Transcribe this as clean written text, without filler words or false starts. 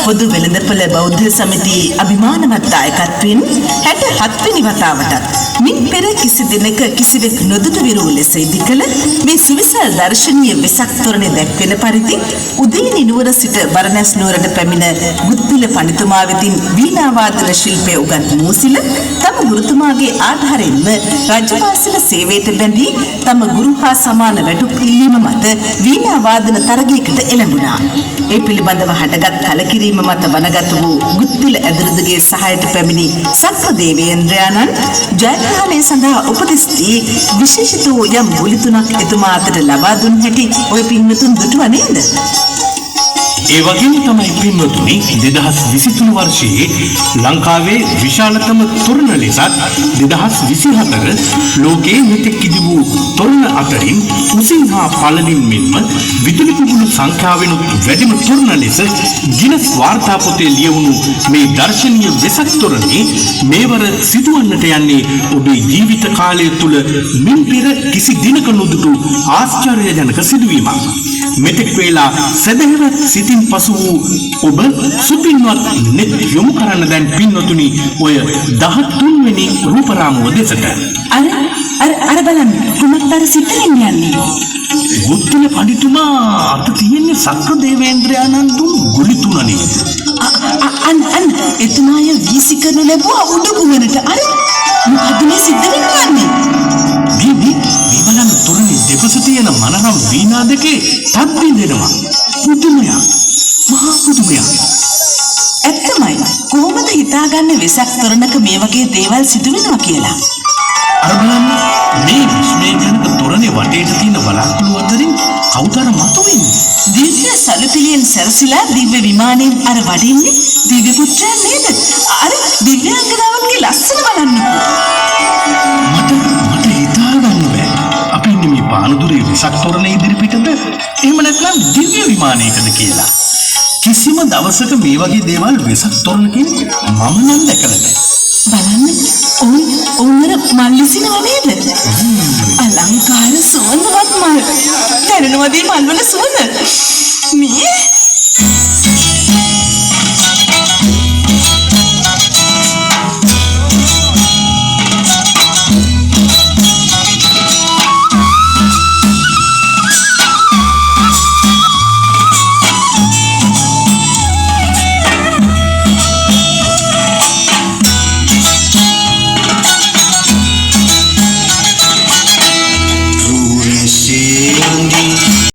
පොදු වෙළඳපොළ බෞද්ධ සමිතියේ අභිමානවත් දායකත්වයෙන් 67 වෙනි වතාවටත් මින් පෙර කිසි දිනක කිසිවෙක් නොදුටු විරූ ලෙස ඉදිකළ මේ සුවිසල් දර්ශනීය වෙසක් තොරණ දැක්වෙන පරිදි උදේනි නුවර සිට බරණැස් නුවරට පැමිණ ගුත්තිල පඬිතුමා වෙතින් වීණා වාදන ශිල්පය උගත් මූසිල තම ගුරුතුමාගේ ආධාරයෙන්ම රජවාසල සේවයට බැඳී තම ගුරු හා සමාන වැටුප් ඉල්ලීම මත වීණා වාදන තරගයකට එළඹුණා. ඒ පිළිබඳව හටගත් කලකිරීම මත වනගත වූ ගුත්තිල ඇදුරුදුගේ සහායට පැමිණි සක්‍ර දේවේන්ද්‍රයාණන් ජයග්‍රහණය සඳහා උපදෙස් දී විශේෂිත වූ යම් බුලි තුනක් එතුමා අතට ලබා දුන් හැටි ඔය පින්වතුන් දුටුවා නේද? ඒ වගේම තමයි පින්වතුනි 2023 වර්ෂයේ ලංකාවේ විශාලතම තොරණ ලෙසත් 2024 ලෝකයේ මෙතෙක් ඉදි වූ තොරණ අතරින් උසින් හා පළලින් මෙන්ම විදුලි පුබුළු සංඛ්‍යාවෙන් වැඩිම තොරණ ලෙස ගිනස් වාර්තා පොතේ ලියවුණු මේ දර්ශනීය වෙසක් තොරණේ මේවර සිදුවන්නට යන්නේ ඔබේ ජීවිත කාලය තුල මින් පෙර කිසි දිනක නොදුටු ආශ්චර්යජනක සිදුවීමක්. මෙතෙක් වේලා සදහවත් සිතින් පසු වූ ඔබ සුපින්වත් නෙත් යොමු කරන්න දැන් පින්වතුනි ඔය 13 වෙනි රූපරාමුව දෙසට. අර බලන්න කුමක්ද අර සිතින් යන්නේ? ගුත්තිල පඬිතුමා අත තියෙන්නේ සක්‍ර දේවේන්ද්‍රයාණන් දුන් ගුලි තුන නේද? අන්න එතුමාය වීසි කරනු ලැබුවා උඩුකුවනට. අර මොකද මේ සිද්ධ වෙන්නේ? මේ බලන්න තොරණේ දෙපස තියෙන මනරම් වීණා දෙකේ තත් දෙනවා. පුදුමයක්. මහා පුදුමයක්. ඇත්තමයි. කොහොමද හිතාගන්නේ වෙසක් තොරණක මේ වගේ දේවල් සිදු වෙනවා කියලා? අර බලන්න මේ විශ්මයජනක තොරණේ වටේට තියෙන වලාකුළු අතරින් කවුද අර මතුවෙන්නේ? දිව්‍ය සලපිලියෙන් සැරසිලා දිව්‍ය විමානයෙන් අර වඩින්නේ දිව්‍ය පුත්‍රයන් නේද? අර දිව්‍යාංගනාවන්ගේ ලස්සන බලන්නකෝ. මට හිතාගන්න බෑ. අපි ඉන්නේ මේ පානදුරේ වෙසක් තොරණේ ඉදිරිපිටද? එහෙම නැත්නම් දිව්‍ය විමානයකද කියලා. කිසිම දවසක මේ වගේ දේවල් වෙසක් තොරණකින් මම නම් දැකලා නැහැ. බලන්න ඔවුන් මල් ලිසිනව නේද? අලංකාර සුවඳවත් මල්. දැනෙනවද මේ මල් වල සුවඳ? මේ